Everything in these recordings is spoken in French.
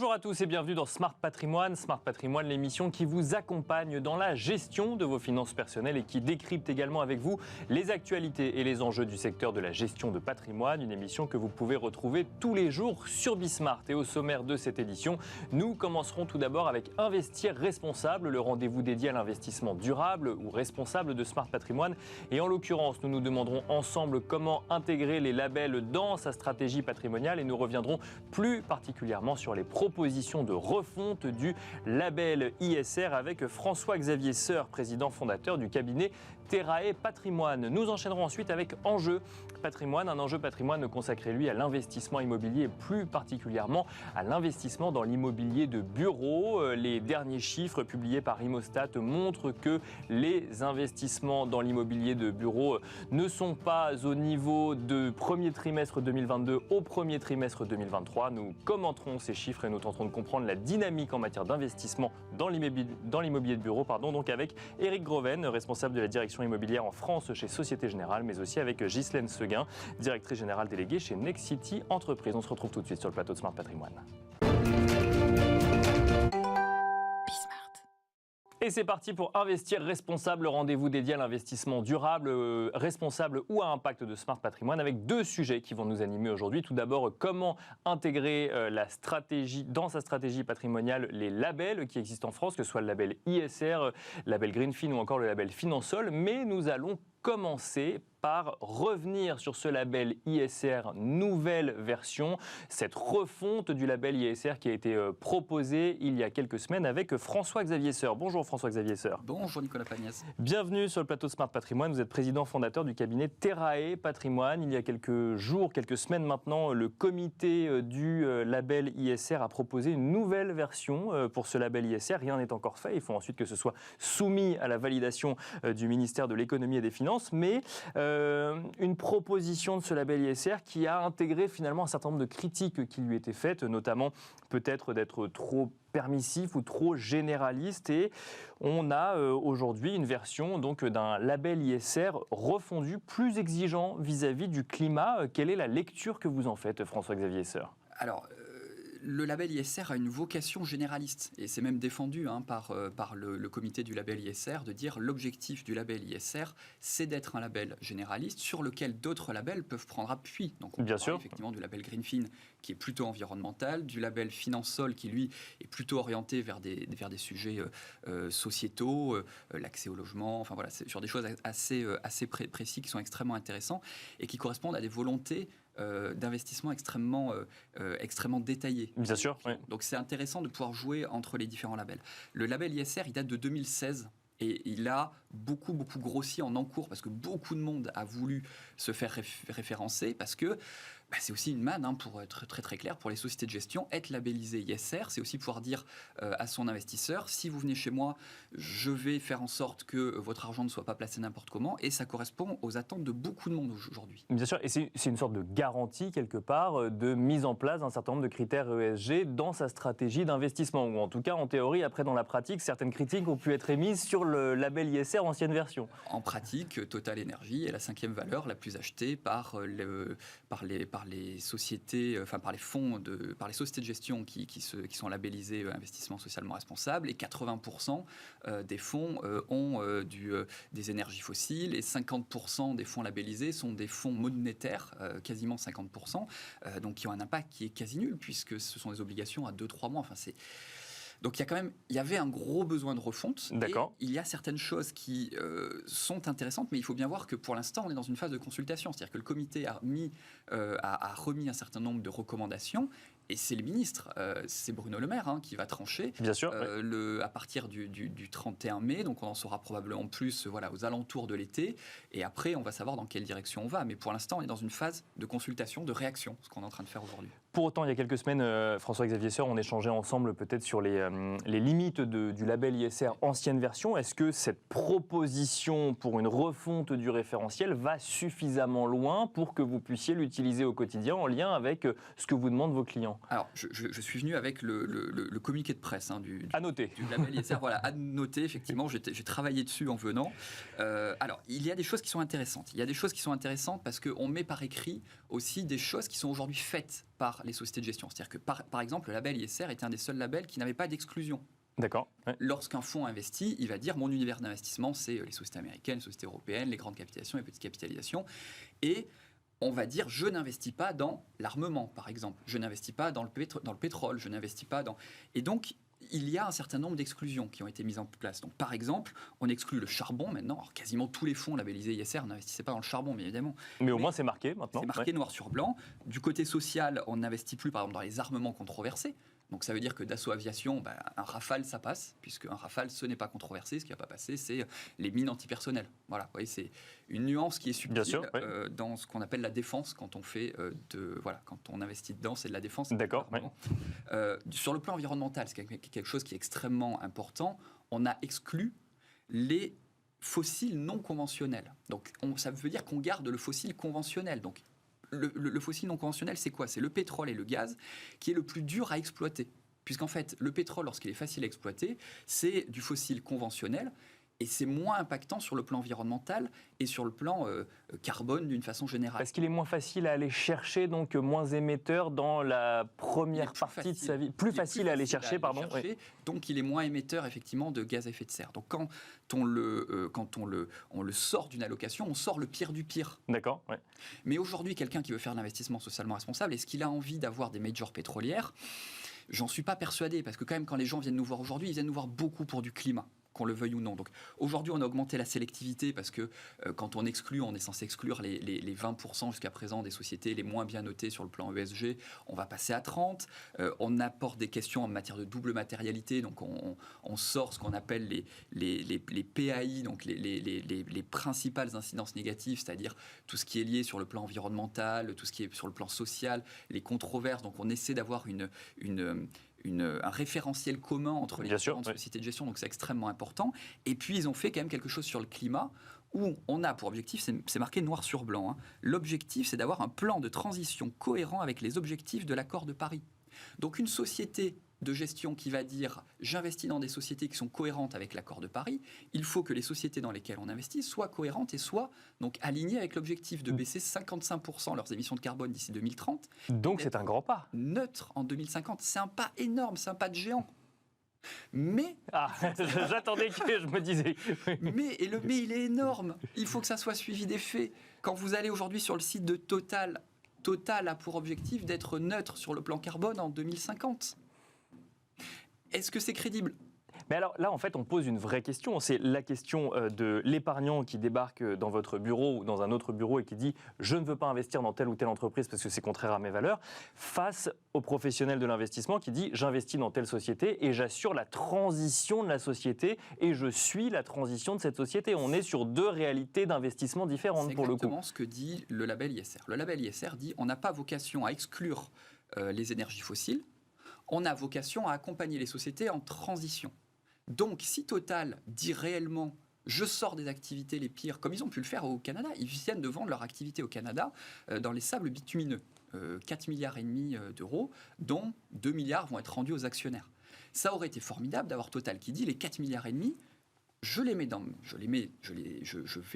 Bonjour à tous et bienvenue dans Smart Patrimoine. Smart Patrimoine, l'émission qui vous accompagne dans la gestion de vos finances personnelles et qui décrypte également avec vous les actualités et les enjeux du secteur de la gestion de patrimoine. Une émission que vous pouvez retrouver tous les jours sur Bismart. Et au sommaire de cette édition, nous commencerons tout d'abord avec Investir responsable, le rendez-vous dédié à l'investissement durable ou responsable de Smart Patrimoine. Et en l'occurrence, nous nous demanderons ensemble comment intégrer les labels dans sa stratégie patrimoniale et nous reviendrons plus particulièrement sur les propositions de refonte du label ISR avec François-Xavier Seur, président fondateur du cabinet Terrae Patrimoine. Nous enchaînerons ensuite avec Enjeu Patrimoine, un enjeu patrimoine consacré lui à l'investissement immobilier et plus particulièrement à l'investissement dans l'immobilier de bureau. Les derniers chiffres publiés par Imostat montrent que les investissements dans l'immobilier de bureau ne sont pas au niveau de premier trimestre 2022 au premier trimestre 2023. Nous commenterons ces chiffres et nous tenterons de comprendre la dynamique en matière d'investissement dans l'immobilier de bureau, donc avec Éric Groven, responsable de la direction immobilière en France chez Société Générale, mais aussi avec Ghislaine Seguin, directrice générale déléguée chez Nexity Entreprises. On se retrouve tout de suite sur le plateau de Smart Patrimoine. Et c'est parti pour Investir responsable, le rendez-vous dédié à l'investissement durable, responsable ou à impact de Smart Patrimoine, avec deux sujets qui vont nous animer aujourd'hui. Tout d'abord, comment intégrer dans sa stratégie patrimoniale les labels qui existent en France, que ce soit le label ISR, label Greenfin ou encore le label Finansol. Mais nous allons commencer par revenir sur ce label ISR nouvelle version, cette refonte du label ISR qui a été proposée il y a quelques semaines avec François-Xavier Seur. Bonjour François-Xavier Seur. Bonjour Nicolas Pagnès. Bienvenue sur le plateau de Smart Patrimoine. Vous êtes président fondateur du cabinet Terrae Patrimoine. Il y a quelques jours, quelques semaines maintenant, le comité du label ISR a proposé une nouvelle version pour ce label ISR. Rien n'est encore fait. Il faut ensuite que ce soit soumis à la validation du ministère de l'économie et des finances. Mais une proposition de ce label ISR qui a intégré finalement un certain nombre de critiques qui lui étaient faites, notamment peut-être d'être trop permissif ou trop généraliste. Et on a aujourd'hui une version donc d'un label ISR refondu, plus exigeant vis-à-vis du climat. Quelle est la lecture que vous en faites, François-Xavier Seur ? Alors, le label ISR a une vocation généraliste et c'est même défendu par le comité du label ISR de dire l'objectif du label ISR, c'est d'être un label généraliste sur lequel d'autres labels peuvent prendre appui. Donc on parle effectivement du label Greenfin qui est plutôt environnemental, du label Finansol qui lui est plutôt orienté vers des sujets sociétaux, l'accès au logement, enfin voilà, c'est sur des choses assez précis qui sont extrêmement intéressants et qui correspondent à des volontés d'investissement extrêmement détaillé. Bien sûr, oui. Donc c'est intéressant de pouvoir jouer entre les différents labels. Le label ISR, il date de 2016 et il a beaucoup grossi en encours parce que beaucoup de monde a voulu se faire référencer parce que c'est aussi une manne, pour être très très clair, pour les sociétés de gestion, être labellisé ISR, c'est aussi pouvoir dire à son investisseur, si vous venez chez moi, je vais faire en sorte que votre argent ne soit pas placé n'importe comment, et ça correspond aux attentes de beaucoup de monde aujourd'hui. Bien sûr, et c'est une sorte de garantie quelque part de mise en place d'un certain nombre de critères ESG dans sa stratégie d'investissement, ou en tout cas en théorie, après dans la pratique, certaines critiques ont pu être émises sur le label ISR ancienne version. En pratique, Total Energy est la 5e valeur la plus achetée par les sociétés, par les fonds, par les sociétés de gestion qui sont labellisées investissement socialement responsable, et 80% des fonds ont des énergies fossiles, et 50% des fonds labellisés sont des fonds monétaires, quasiment 50%, donc qui ont un impact qui est quasi nul, puisque ce sont des obligations à 2-3 mois. Donc il y avait un gros besoin de refonte. D'accord. Et il y a certaines choses qui sont intéressantes, mais il faut bien voir que pour l'instant, on est dans une phase de consultation. C'est-à-dire que le comité a remis un certain nombre de recommandations. Et c'est le ministre, c'est Bruno Le Maire qui va trancher. Bien sûr, à partir du 31 mai. Donc on en saura probablement plus aux alentours de l'été. Et après, on va savoir dans quelle direction on va. Mais pour l'instant, on est dans une phase de consultation, de réaction, ce qu'on est en train de faire aujourd'hui. Pour autant, il y a quelques semaines, François-Xavier Seur, on échangeait ensemble peut-être sur les limites du label ISR ancienne version. Est-ce que cette proposition pour une refonte du référentiel va suffisamment loin pour que vous puissiez l'utiliser au quotidien en lien avec ce que vous demandent vos clients ? venant? Alors, je suis venu avec le communiqué de presse À noter. du label ISR. Voilà, à noter, effectivement, j'ai travaillé dessus en venant. Alors, il y a des choses qui sont intéressantes. Il y a des choses qui sont intéressantes parce qu'on met par écrit aussi des choses qui sont aujourd'hui faites par les sociétés de gestion. C'est-à-dire que, par exemple, le label ISR était un des seuls labels qui n'avait pas d'exclusion. D'accord. Ouais. Lorsqu'un fonds investit, il va dire mon univers d'investissement, c'est les sociétés américaines, les sociétés européennes, les grandes capitalisations, les petites capitalisations. Et on va dire je n'investis pas dans l'armement, par exemple. Je n'investis pas dans le pétrole, je n'investis pas dans... Et donc, il y a un certain nombre d'exclusions qui ont été mises en place. Donc, par exemple, on exclut le charbon maintenant. Alors, quasiment tous les fonds labellisés ISR n'investissaient pas dans le charbon, bien évidemment. Mais au moins, c'est marqué maintenant. C'est marqué noir sur blanc. Du côté social, on n'investit plus, par exemple, dans les armements controversés. Donc ça veut dire que Dassault Aviation, un Rafale, ça passe, puisque un Rafale, ce n'est pas controversé. Ce qui ne va pas passer, c'est les mines antipersonnelles. Voilà, vous voyez, c'est une nuance qui est subtile dans ce qu'on appelle la défense quand on fait quand on investit dedans, c'est de la défense. D'accord. Oui. Sur le plan environnemental, c'est quelque chose qui est extrêmement important. On a exclu les fossiles non conventionnels. Donc ça veut dire qu'on garde le fossile conventionnel. Donc le fossile non conventionnel, c'est quoi? C'est le pétrole et le gaz qui est le plus dur à exploiter. Puisqu'en fait, le pétrole, lorsqu'il est facile à exploiter, c'est du fossile conventionnel et c'est moins impactant sur le plan environnemental et sur le plan carbone d'une façon générale. Parce qu'il est moins facile à aller chercher, donc moins émetteur dans la première partie de sa vie. Plus facile à aller chercher, pardon. Oui. Donc il est moins émetteur effectivement de gaz à effet de serre. Donc quand on le sort d'une allocation, on sort le pire du pire. D'accord. Ouais. Mais aujourd'hui, quelqu'un qui veut faire de l'investissement socialement responsable, est-ce qu'il a envie d'avoir des majors pétrolières? J'en suis pas persuadé, parce que quand même, quand les gens viennent nous voir aujourd'hui, ils viennent nous voir beaucoup pour du climat, qu'on le veuille ou non. Donc aujourd'hui, on a augmenté la sélectivité parce que quand on exclut, on est censé exclure les 20% jusqu'à présent des sociétés les moins bien notées sur le plan ESG. On va passer à 30. On apporte des questions en matière de double matérialité. Donc on sort ce qu'on appelle les PAI, donc les principales incidences négatives, c'est-à-dire tout ce qui est lié sur le plan environnemental, tout ce qui est sur le plan social, les controverses. Donc on essaie d'avoir un référentiel commun entre les différentes sociétés de gestion, donc c'est extrêmement important. Et puis ils ont fait quand même quelque chose sur le climat, où on a pour objectif, c'est marqué noir sur blanc, l'objectif c'est d'avoir un plan de transition cohérent avec les objectifs de l'accord de Paris. Donc une société de gestion qui va dire j'investis dans des sociétés qui sont cohérentes avec l'accord de Paris, il faut que les sociétés dans lesquelles on investit soient cohérentes et soient donc alignées avec l'objectif de baisser 55% leurs émissions de carbone d'ici 2030. Donc c'est un grand pas. Neutre en 2050, c'est un pas énorme, c'est un pas de géant. Mais j'attendais que je me disais. mais il est énorme. Il faut que ça soit suivi des faits. Quand vous allez aujourd'hui sur le site de Total a pour objectif d'être neutre sur le plan carbone en 2050. Est-ce que c'est crédible ? Mais alors là, en fait, on pose une vraie question. C'est la question de l'épargnant qui débarque dans votre bureau ou dans un autre bureau et qui dit « je ne veux pas investir dans telle ou telle entreprise parce que c'est contraire à mes valeurs », face au professionnel de l'investissement qui dit « j'investis dans telle société et j'assure la transition de la société et je suis la transition de cette société ». On est sur deux réalités d'investissement différentes pour le coup. C'est exactement ce que dit le label ISR. Le label ISR dit « on n'a pas vocation à exclure les énergies fossiles, on a vocation à accompagner les sociétés en transition ». Donc, si Total dit réellement « je sors des activités les pires », comme ils ont pu le faire au Canada, ils viennent de vendre leur activité au Canada dans les sables bitumineux, 4,5 milliards d'euros, dont 2 milliards vont être rendus aux actionnaires. Ça aurait été formidable d'avoir Total qui dit « les 4,5 milliards, je vais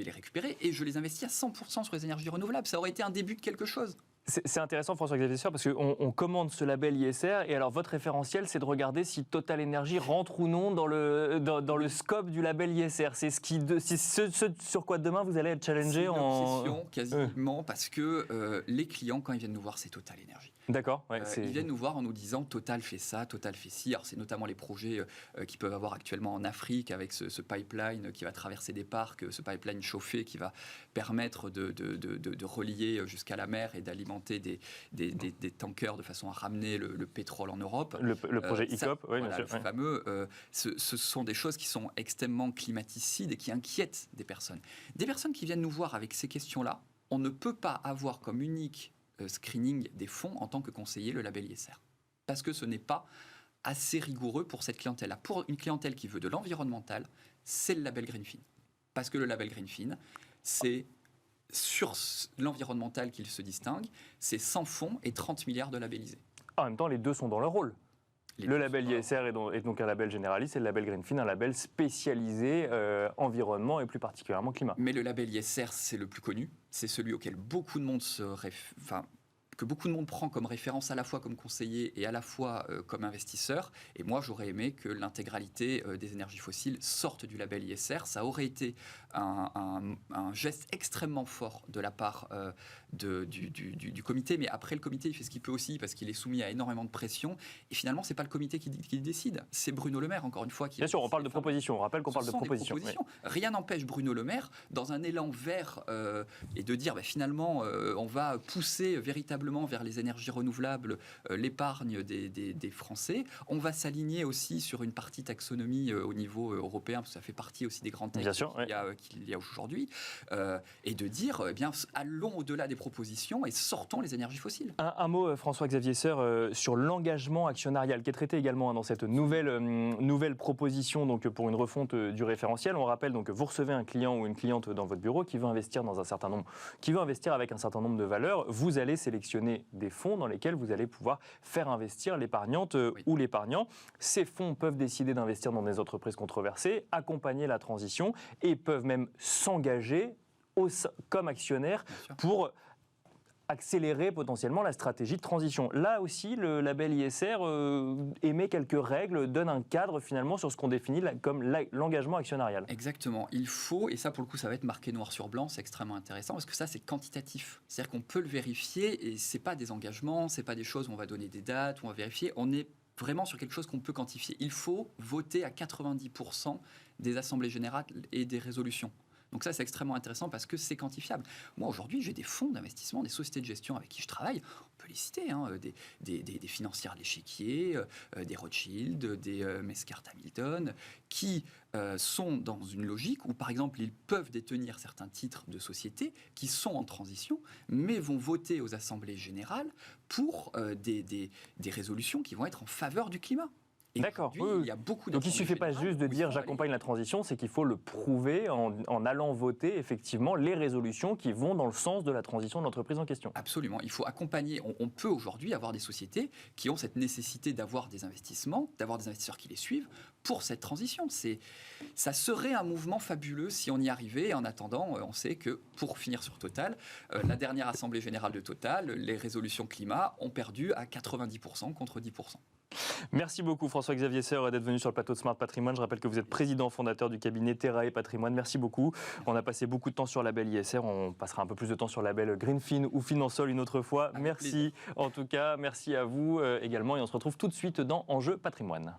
les récupérer et je les investis à 100% sur les énergies renouvelables ». Ça aurait été un début de quelque chose. C'est intéressant, François-Xavier Sueur, parce qu'on commande ce label ISR et alors votre référentiel, c'est de regarder si Total Energy rentre ou non dans le scope du label ISR. C'est ce sur quoi demain vous allez être challengé en... C'est une obsession quasiment parce que les clients, quand ils viennent nous voir, c'est Total Energy. D'accord. Ouais, ils viennent nous voir en nous disant Total fait ça, Total fait ci. Alors c'est notamment les projets qu'ils peuvent avoir actuellement en Afrique avec ce pipeline qui va traverser des parcs, ce pipeline chauffé qui va permettre de relier jusqu'à la mer et d'alimenter des tankers de façon à ramener le pétrole en Europe. Le projet ICOP, oui, bien sûr. Le fameux, ce sont des choses qui sont extrêmement climaticides et qui inquiètent des personnes. Des personnes qui viennent nous voir avec ces questions-là, on ne peut pas avoir comme unique screening des fonds en tant que conseiller le label ISR. Parce que ce n'est pas assez rigoureux pour cette clientèle-là. Pour une clientèle qui veut de l'environnemental, c'est le label Greenfin. Parce que le label Greenfin, c'est sur l'environnemental qu'il se distingue, c'est 100 fonds et 30 milliards de labellisés. En même temps, les deux sont dans leur rôle. Le label ISR est donc un label généraliste et le label Greenfin un label spécialisé environnement et plus particulièrement climat. Mais le label ISR, c'est le plus connu. C'est celui auquel beaucoup de monde que beaucoup de monde prend comme référence à la fois comme conseiller et à la fois comme investisseur. Et moi, j'aurais aimé que l'intégralité des énergies fossiles sorte du label ISR. Ça aurait été un geste extrêmement fort de la part du comité. Mais après, le comité, il fait ce qu'il peut aussi parce qu'il est soumis à énormément de pression. Et finalement, ce n'est pas le comité qui décide. C'est Bruno Le Maire, encore une fois. Bien sûr, on parle de propositions. On rappelle qu'on parle de propositions. Oui. Rien n'empêche Bruno Le Maire, dans un élan vert, et de dire finalement, on va pousser véritablement vers les énergies renouvelables, l'épargne des Français. On va s'aligner aussi sur une partie taxonomie au niveau européen, parce que ça fait partie aussi des grandes taxes qu'il y a aujourd'hui, et de dire, allons au-delà des propositions et sortons les énergies fossiles. Un mot, François-Xavier Serre, sur l'engagement actionnarial qui est traité également dans cette nouvelle proposition donc, pour une refonte du référentiel. On rappelle donc que vous recevez un client ou une cliente dans votre bureau qui veut investir avec un certain nombre de valeurs. Vous allez sélectionner des fonds dans lesquels vous allez pouvoir faire investir l'épargnante ou l'épargnant. Ces fonds peuvent décider d'investir dans des entreprises controversées, accompagner la transition et peuvent même s'engager comme actionnaires pour accélérer potentiellement la stratégie de transition. Là aussi, le label ISR émet quelques règles, donne un cadre finalement sur ce qu'on définit comme l'engagement actionnarial. Exactement. Il faut, et ça pour le coup ça va être marqué noir sur blanc, c'est extrêmement intéressant parce que ça c'est quantitatif. C'est-à-dire qu'on peut le vérifier et c'est pas des engagements, c'est pas des choses où on va donner des dates, où on va vérifier, on est vraiment sur quelque chose qu'on peut quantifier. Il faut voter à 90% des assemblées générales et des résolutions. Donc ça, c'est extrêmement intéressant parce que c'est quantifiable. Moi, aujourd'hui, j'ai des fonds d'investissement, des sociétés de gestion avec qui je travaille. On peut les citer, des financières de l'échiquier, des Rothschild, des Mescart Hamilton, qui sont dans une logique où, par exemple, ils peuvent détenir certains titres de sociétés qui sont en transition, mais vont voter aux assemblées générales pour des résolutions qui vont être en faveur du climat. D'accord. Il y a beaucoup donc il ne suffit pas juste de dire j'accompagne la transition, c'est qu'il faut le prouver en allant voter effectivement les résolutions qui vont dans le sens de la transition de l'entreprise en question. Absolument. Il faut accompagner. On peut aujourd'hui avoir des sociétés qui ont cette nécessité d'avoir des investissements, d'avoir des investisseurs qui les suivent pour cette transition. Ça serait un mouvement fabuleux si on y arrivait. Et en attendant, on sait que pour finir sur Total, la dernière assemblée générale de Total, les résolutions climat ont perdu à 90% contre 10%. Merci beaucoup François-Xavier Serre d'être venu sur le plateau de Smart Patrimoine. Je rappelle que vous êtes président fondateur du cabinet Terra et Patrimoine. Merci beaucoup. On a passé beaucoup de temps sur le label ISR. On passera un peu plus de temps sur le label Greenfin ou Finansol une autre fois. Avec merci plaisir. En tout cas. Merci à vous également. Et on se retrouve tout de suite dans Enjeu Patrimoine.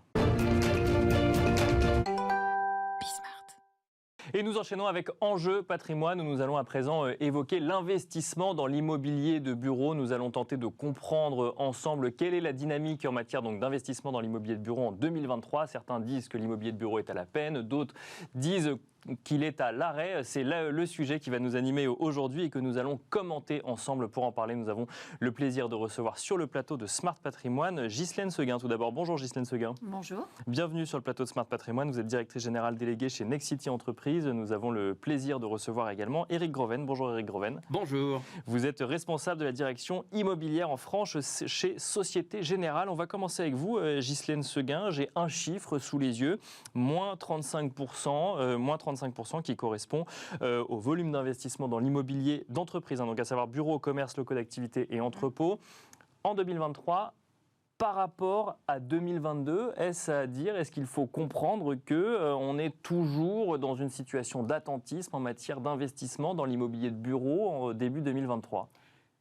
Et nous enchaînons avec Enjeu Patrimoine où nous allons à présent évoquer l'investissement dans l'immobilier de bureau. Nous allons tenter de comprendre ensemble quelle est la dynamique en matière d'investissement dans l'immobilier de bureau en 2023. Certains disent que l'immobilier de bureau est à la peine, d'autres disent qu'il est à l'arrêt. C'est le sujet qui va nous animer aujourd'hui et que nous allons commenter ensemble. Pour en parler, nous avons le plaisir de recevoir sur le plateau de Smart Patrimoine Ghislaine Seguin. Tout d'abord, bonjour Ghislaine Seguin. Bonjour. Bienvenue sur le plateau de Smart Patrimoine. Vous êtes directrice générale déléguée chez Nexity Entreprises. Nous avons le plaisir de recevoir également Éric Groven. Bonjour Éric Groven. Bonjour. Vous êtes responsable de la direction immobilière en France chez Société Générale. On va commencer avec vous, Ghislaine Seguin. J'ai un chiffre sous les yeux, moins 35%, qui correspond au volume d'investissement dans l'immobilier d'entreprise, donc à savoir bureaux, commerces, locaux d'activité et entrepôts. En 2023, par rapport à 2022, est-ce qu'il faut comprendre qu'on est toujours dans une situation d'attentisme en matière d'investissement dans l'immobilier de bureau en début 2023 ?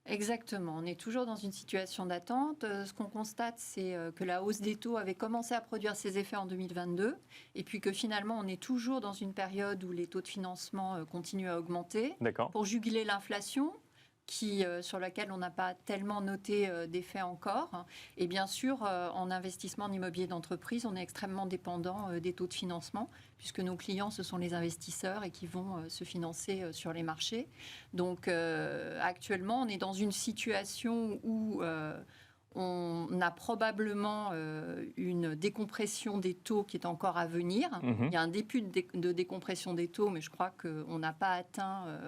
Exactement, on est toujours dans une situation d'attente. Ce qu'on constate, c'est que la hausse des taux avait commencé à produire ses effets en 2022 et puis que finalement, on est toujours dans une période où les taux de financement continuent à augmenter. D'accord. Pour juguler l'inflation, sur laquelle on n'a pas tellement noté d'effet encore. Et bien sûr, en investissement en immobilier d'entreprise, on est extrêmement dépendant des taux de financement, puisque nos clients, ce sont les investisseurs et qui vont se financer sur les marchés. Donc actuellement, on est dans une situation où on a probablement une décompression des taux qui est encore à venir. Il y a un début de décompression des taux, mais je crois qu'on n'a pas atteint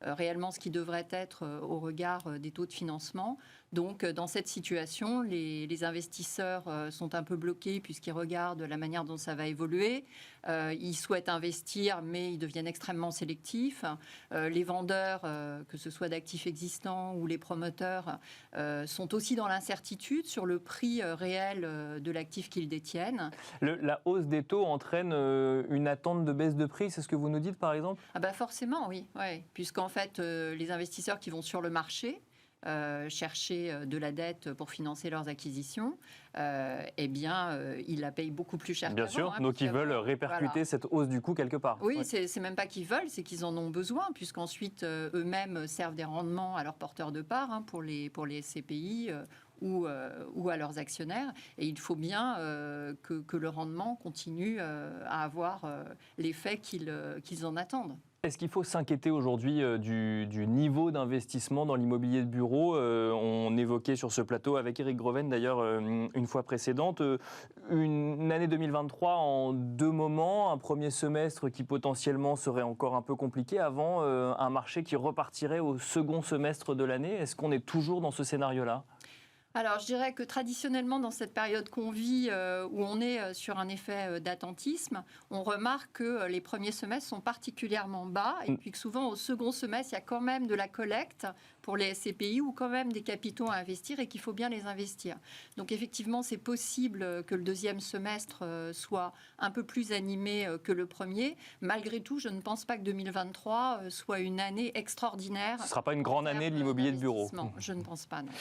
réellement ce qui devrait être au regard des taux de financement. Donc, dans cette situation, les investisseurs sont un peu bloqués puisqu'ils regardent la manière dont ça va évoluer. Ils souhaitent investir, mais ils deviennent extrêmement sélectifs. Les vendeurs, que ce soit d'actifs existants ou les promoteurs, sont aussi dans l'incertitude sur le prix réel de l'actif qu'ils détiennent. La hausse des taux entraîne une attente de baisse de prix, c'est ce que vous nous dites par exemple ? Forcément, oui. Puisqu'en fait, les investisseurs qui vont sur le marché, chercher de la dette pour financer leurs acquisitions, ils la payent beaucoup plus cher Bien sûr, donc ils veulent répercuter cette hausse du coût quelque part. Oui, c'est même pas qu'ils veulent, c'est qu'ils en ont besoin, puisqu'ensuite eux-mêmes servent des rendements à leurs porteurs de parts, pour les SCPI ou à leurs actionnaires. Et il faut bien que le rendement continue à avoir l'effet qu'ils en attendent. Est-ce qu'il faut s'inquiéter aujourd'hui du niveau d'investissement dans l'immobilier de bureau ? On évoquait sur ce plateau avec Éric Greven d'ailleurs une fois précédente, une année 2023 en deux moments, un premier semestre qui potentiellement serait encore un peu compliqué avant un marché qui repartirait au second semestre de l'année. Est-ce qu'on est toujours dans ce scénario-là ? Alors, je dirais que traditionnellement, dans cette période qu'on vit, où on est sur un effet d'attentisme, on remarque que les premiers semestres sont particulièrement bas et puis que souvent, au second semestre, il y a quand même de la collecte pour les SCPI ou quand même des capitaux à investir et qu'il faut bien les investir. Donc, effectivement, c'est possible que le deuxième semestre soit un peu plus animé que le premier. Malgré tout, je ne pense pas que 2023 soit une année extraordinaire. Ce ne sera pas une grande année de l'immobilier de bureau. Je ne pense pas, non.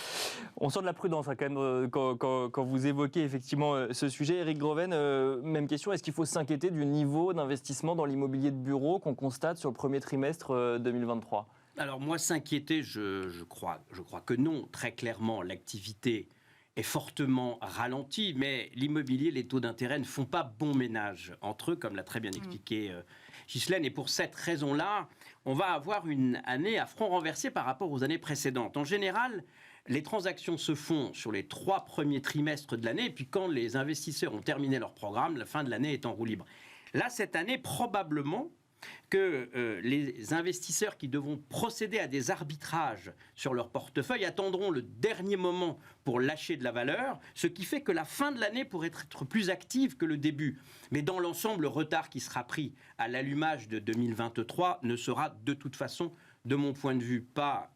On sent de la prudence quand même quand vous évoquez effectivement ce sujet. Éric Greven, même question, est-ce qu'il faut s'inquiéter du niveau d'investissement dans l'immobilier de bureau qu'on constate sur le premier trimestre 2023 ? Alors moi, s'inquiéter, je crois que non. Très clairement, l'activité est fortement ralentie, mais l'immobilier, les taux d'intérêt ne font pas bon ménage entre eux, comme l'a très bien expliqué Ghislaine. Et pour cette raison-là, on va avoir une année à front renversé par rapport aux années précédentes. En général, les transactions se font sur les 3 premiers trimestres de l'année, et puis quand les investisseurs ont terminé leur programme, la fin de l'année est en roue libre. Là, cette année, probablement que les investisseurs qui devront procéder à des arbitrages sur leur portefeuille attendront le dernier moment pour lâcher de la valeur, ce qui fait que la fin de l'année pourrait être plus active que le début. Mais dans l'ensemble, le retard qui sera pris à l'allumage de 2023 ne sera de toute façon, de mon point de vue, pas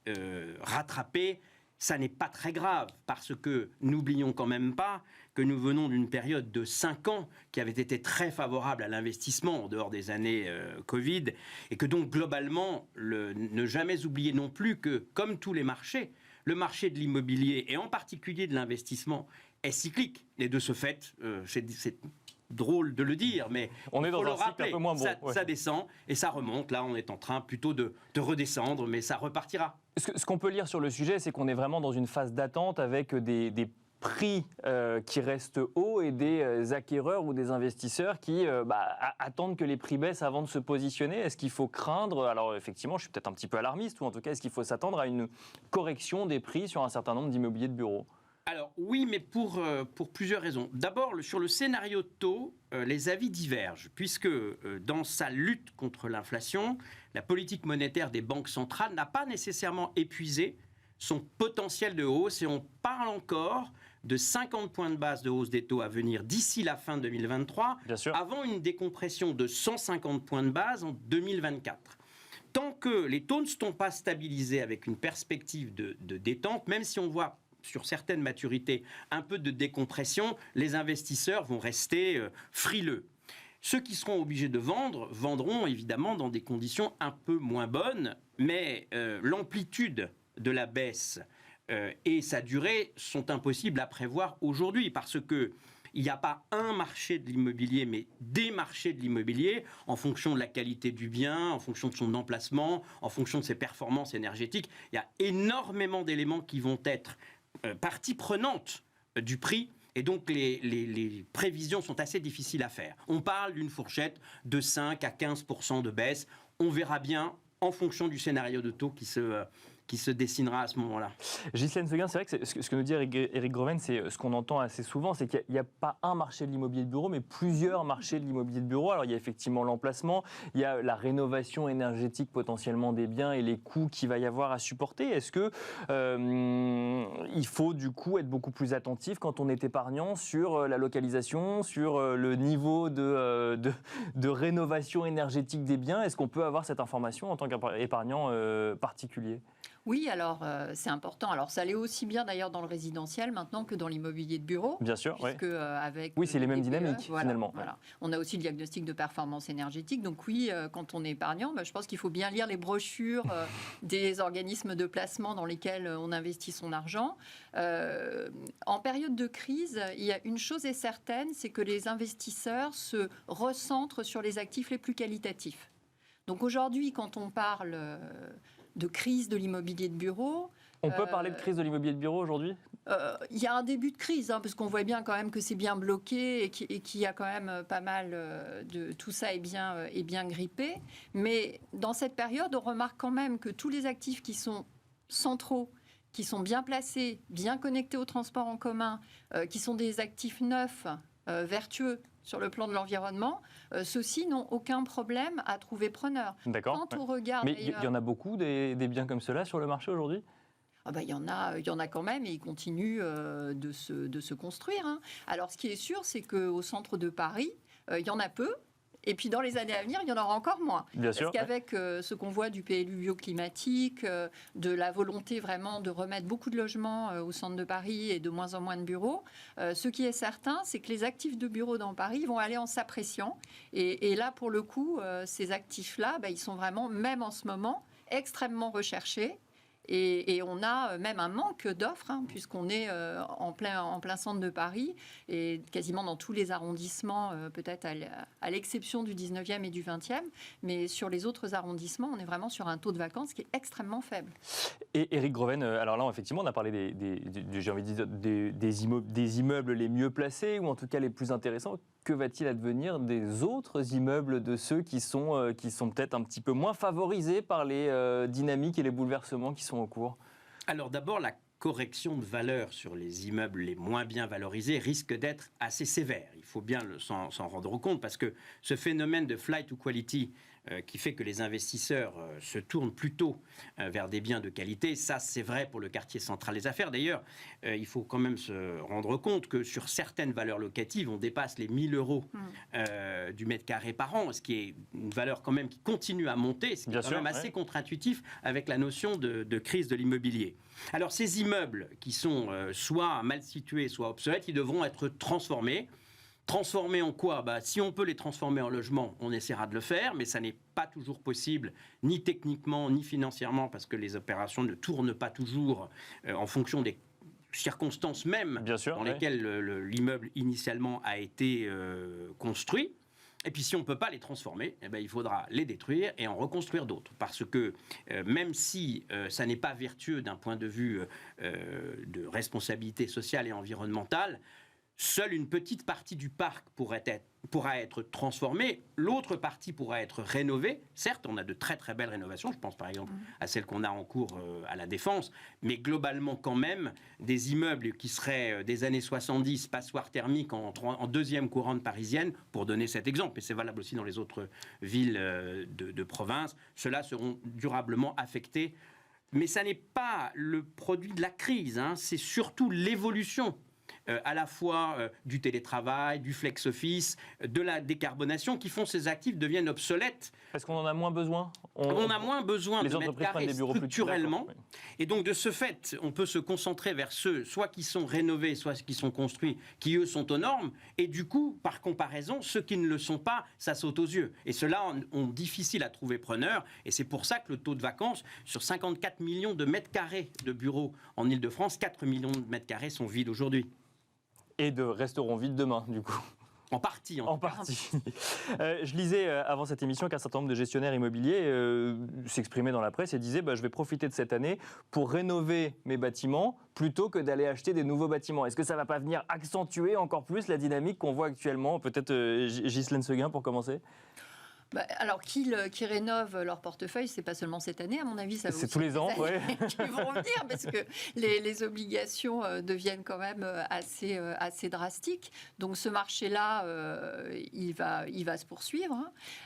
rattrapé. Ça n'est pas très grave, parce que n'oublions quand même pas que nous venons d'une période de 5 ans qui avait été très favorable à l'investissement en dehors des années Covid, et que donc globalement, ne jamais oublier non plus que, comme tous les marchés, le marché de l'immobilier, et en particulier de l'investissement, est cyclique. Et de ce fait, c'est drôle de le dire, mais on est dans un cycle un peu moins bon. Ça descend et ça remonte. Là, on est en train plutôt de redescendre, mais ça repartira. Ce qu'on peut lire sur le sujet, c'est qu'on est vraiment dans une phase d'attente avec des prix qui restent hauts et des acquéreurs ou des investisseurs qui attendent que les prix baissent avant de se positionner. Est-ce qu'il faut craindre, alors effectivement, je suis peut-être un petit peu alarmiste, ou en tout cas, est-ce qu'il faut s'attendre à une correction des prix sur un certain nombre d'immobiliers de bureaux ? Alors oui, mais pour plusieurs raisons. D'abord, sur le scénario de taux, les avis divergent, puisque dans sa lutte contre l'inflation, la politique monétaire des banques centrales n'a pas nécessairement épuisé son potentiel de hausse, et on parle encore de 50 points de base de hausse des taux à venir d'ici la fin 2023, avant une décompression de 150 points de base en 2024. Tant que les taux ne sont pas stabilisés avec une perspective de détente, même si on voit sur certaines maturités un peu de décompression, les investisseurs vont rester frileux. Ceux qui seront obligés de vendre, vendront évidemment dans des conditions un peu moins bonnes, mais l'amplitude de la baisse et sa durée sont impossibles à prévoir aujourd'hui, parce que il n'y a pas un marché de l'immobilier, mais des marchés de l'immobilier, en fonction de la qualité du bien, en fonction de son emplacement, en fonction de ses performances énergétiques. Il y a énormément d'éléments qui vont être partie prenante du prix, et donc les prévisions sont assez difficiles à faire. On parle d'une fourchette de 5 à 15% de baisse. On verra bien en fonction du scénario de taux qui qui se dessinera à ce moment-là. Ghislaine Seguin, c'est vrai que ce que nous dit Éric Groven, c'est ce qu'on entend assez souvent, c'est qu'il n'y a pas un marché de l'immobilier de bureau, mais plusieurs marchés de l'immobilier de bureau. Alors il y a effectivement l'emplacement, il y a la rénovation énergétique potentiellement des biens et les coûts qu'il va y avoir à supporter. Est-ce que il faut du coup être beaucoup plus attentif quand on est épargnant sur la localisation, sur le niveau de rénovation énergétique des biens? Est-ce qu'on peut avoir cette information en tant qu'épargnant particulier? Oui, alors c'est important. Alors ça l'est aussi bien d'ailleurs dans le résidentiel maintenant que dans l'immobilier de bureau. Bien sûr, puisque, avec oui, c'est les mêmes DPE, dynamiques finalement. Voilà. On a aussi le diagnostic de performance énergétique. Donc oui, quand on est épargnant, je pense qu'il faut bien lire les brochures des organismes de placement dans lesquels on investit son argent. En période de crise, il y a une chose est certaine, c'est que les investisseurs se recentrent sur les actifs les plus qualitatifs. Donc aujourd'hui, quand on parle de crise de l'immobilier de bureau. On peut parler de crise de l'immobilier de bureau aujourd'hui ? Il y a un début de crise, parce qu'on voit bien quand même que c'est bien bloqué et qu'il y a quand même pas mal de... Tout ça est bien grippé. Mais dans cette période, on remarque quand même que tous les actifs qui sont centraux, qui sont bien placés, bien connectés au transport en commun, qui sont des actifs neufs, vertueux, sur le plan de l'environnement, ceux-ci n'ont aucun problème à trouver preneur. D'accord. Quand on regarde, mais il y en a beaucoup des biens comme cela sur le marché aujourd'hui ? Il y en a quand même et ils continuent de se construire. Alors ce qui est sûr, c'est qu'au centre de Paris, il y en a peu. Et puis dans les années à venir, il y en aura encore moins. Bien sûr, parce qu'avec ce qu'on voit du PLU bioclimatique, de la volonté vraiment de remettre beaucoup de logements au centre de Paris et de moins en moins de bureaux, ce qui est certain, c'est que les actifs de bureaux dans Paris vont aller en s'appréciant. Et là, pour le coup, ces actifs-là, ils sont vraiment, même en ce moment, extrêmement recherchés. Et on a même un manque d'offres, puisqu'on est en plein centre de Paris, et quasiment dans tous les arrondissements, peut-être à l'exception du 19e et du 20e, mais sur les autres arrondissements, on est vraiment sur un taux de vacances qui est extrêmement faible. Et Éric Groven, alors là, effectivement, on a parlé j'ai envie de dire, des immeubles les mieux placés, ou en tout cas les plus intéressants. Que va-t-il advenir des autres immeubles, de ceux qui sont peut-être un petit peu moins favorisés par les dynamiques et les bouleversements qui sont en cours ? Alors d'abord, la correction de valeur sur les immeubles les moins bien valorisés risque d'être assez sévère. Il faut bien s'en rendre compte, parce que ce phénomène de flight to quality qui fait que les investisseurs se tournent plutôt vers des biens de qualité. Ça, c'est vrai pour le quartier central des affaires. D'ailleurs, il faut quand même se rendre compte que sur certaines valeurs locatives, on dépasse les 1 000 euros du mètre carré par an, ce qui est une valeur quand même qui continue à monter, ce qui est quand même assez contre-intuitif avec la notion de crise de l'immobilier. Alors, ces immeubles qui sont soit mal situés, soit obsolètes, ils devront être transformés. Transformer en quoi ? Si on peut les transformer en logement, on essaiera de le faire, mais ça n'est pas toujours possible, ni techniquement, ni financièrement, parce que les opérations ne tournent pas toujours en fonction des circonstances même dans lesquelles l'immeuble initialement a été construit. Et puis si on ne peut pas les transformer, il faudra les détruire et en reconstruire d'autres. Parce que même si ça n'est pas vertueux d'un point de vue de responsabilité sociale et environnementale, seule une petite partie du parc pourra être transformée, l'autre partie pourra être rénovée. Certes, on a de très très belles rénovations, je pense par exemple à celle qu'on a en cours à la Défense, mais globalement quand même, des immeubles qui seraient des années 70, passoires thermiques en deuxième couronne parisienne, pour donner cet exemple, et c'est valable aussi dans les autres villes de province, ceux-là seront durablement affectés. Mais ça n'est pas le produit de la crise, c'est surtout l'évolution à la fois du télétravail, du flex-office, de la décarbonation, qui font que ces actifs deviennent obsolètes. Parce qu'on en a moins besoin. On a moins besoin de mètres carrés structurellement. Oui. Et donc, de ce fait, on peut se concentrer vers ceux, soit qui sont rénovés, soit qui sont construits, qui, eux, sont aux normes. Et du coup, par comparaison, ceux qui ne le sont pas, ça saute aux yeux. Et ceux-là ont difficile à trouver preneur. Et c'est pour ça que le taux de vacances, sur 54 millions de mètres carrés de bureaux en Ile-de-France, 4 millions de mètres carrés sont vides aujourd'hui. Et resteront vides demain, du coup. En partie. En partie. Je lisais avant cette émission qu'un certain nombre de gestionnaires immobiliers s'exprimaient dans la presse et disaient je vais profiter de cette année pour rénover mes bâtiments plutôt que d'aller acheter des nouveaux bâtiments. Est-ce que ça ne va pas venir accentuer encore plus la dynamique qu'on voit actuellement ? Peut-être Ghislaine Seguin pour commencer ? Alors, qui rénovent leur portefeuille, c'est pas seulement cette année, à mon avis, ça va C'est aussi tous les ans, ouais. qui vont revenir, parce que les obligations deviennent quand même assez drastiques. Donc, ce marché-là, il va se poursuivre.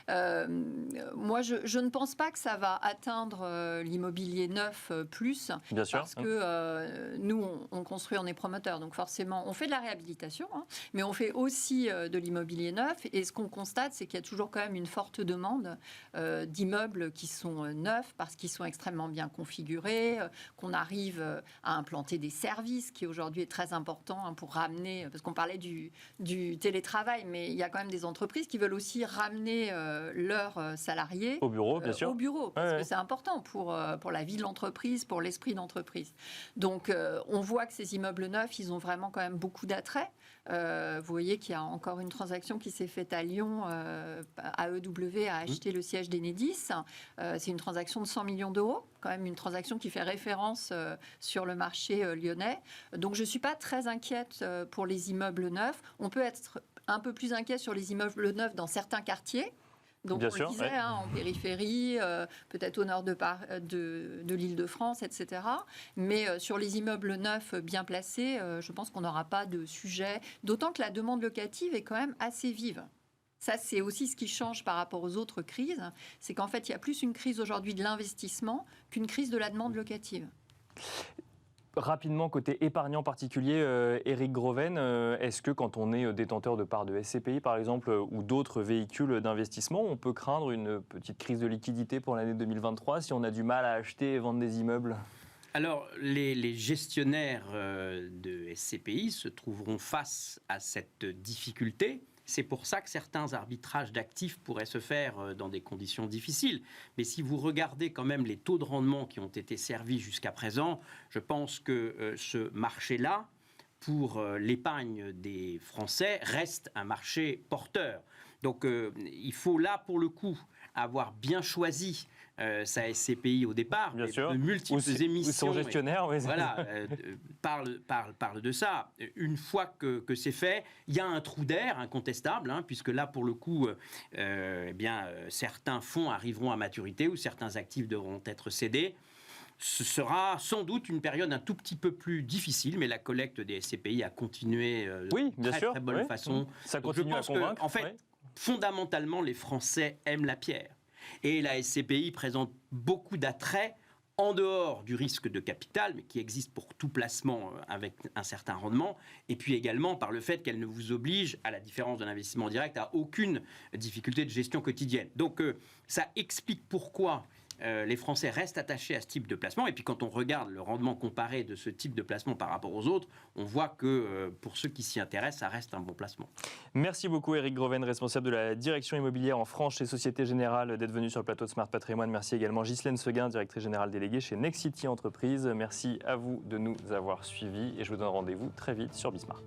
Moi, je ne pense pas que ça va atteindre l'immobilier neuf plus, Bien sûr. parce que nous, on construit, on est promoteur, donc forcément, on fait de la réhabilitation, mais on fait aussi de l'immobilier neuf. Et ce qu'on constate, c'est qu'il y a toujours quand même une forte demande d'immeubles qui sont neufs parce qu'ils sont extrêmement bien configurés, qu'on arrive à implanter des services, qui aujourd'hui est très important pour ramener, parce qu'on parlait du télétravail, mais il y a quand même des entreprises qui veulent aussi ramener leurs salariés Au bureau, bien sûr. au bureau, parce Ouais. que c'est important pour la vie de l'entreprise, pour l'esprit d'entreprise. Donc, on voit que ces immeubles neufs, ils ont vraiment quand même beaucoup d'attrait. Vous voyez qu'il y a encore une transaction qui s'est faite à Lyon. AEW a acheté le siège d'Enedis. C'est une transaction de 100 millions d'euros, quand même une transaction qui fait référence sur le marché lyonnais. Donc, je ne suis pas très inquiète pour les immeubles neufs. On peut être un peu plus inquiet sur les immeubles neufs dans certains quartiers. Donc, Bien on sûr, le disait, ouais. en périphérie, peut-être au nord de l'Île-de-France, etc. Mais sur les immeubles neufs bien placés, je pense qu'on n'aura pas de sujet. D'autant que la demande locative est quand même assez vive. Ça, c'est aussi ce qui change par rapport aux autres crises. C'est qu'en fait, il y a plus une crise aujourd'hui de l'investissement qu'une crise de la demande locative. Rapidement, côté épargnant particulier, Éric Groven, est-ce que quand on est détenteur de parts de SCPI, par exemple, ou d'autres véhicules d'investissement, on peut craindre une petite crise de liquidité pour l'année 2023 si on a du mal à acheter et vendre des immeubles ? Alors, les gestionnaires de SCPI se trouveront face à cette difficulté. C'est pour ça que certains arbitrages d'actifs pourraient se faire dans des conditions difficiles. Mais si vous regardez quand même les taux de rendement qui ont été servis jusqu'à présent, je pense que ce marché-là, pour l'épargne des Français, reste un marché porteur. Donc, il faut là, pour le coup, avoir bien choisi sa SCPI au départ. Bien sûr. De multiples émissions. Ou son gestionnaire, oui. Voilà, parle de ça. Une fois que c'est fait, il y a un trou d'air incontestable, puisque là, pour le coup, certains fonds arriveront à maturité ou certains actifs devront être cédés. Ce sera sans doute une période un tout petit peu plus difficile, mais la collecte des SCPI a continué de très bonne façon. Ça Donc, continue à convaincre. En fait, fondamentalement, les Français aiment la pierre. Et la SCPI présente beaucoup d'attraits en dehors du risque de capital, mais qui existe pour tout placement avec un certain rendement, et puis également par le fait qu'elle ne vous oblige, à la différence d'un investissement direct, à aucune difficulté de gestion quotidienne. Donc ça explique pourquoi les Français restent attachés à ce type de placement. Et puis quand on regarde le rendement comparé de ce type de placement par rapport aux autres, on voit que pour ceux qui s'y intéressent, ça reste un bon placement. Merci beaucoup Éric Groven, responsable de la direction immobilière en France chez Société Générale, d'être venu sur le plateau de Smart Patrimoine. Merci également Ghislaine Seguin, directrice générale déléguée chez Nexity Entreprises. Merci à vous de nous avoir suivis et je vous donne rendez-vous très vite sur Bismart.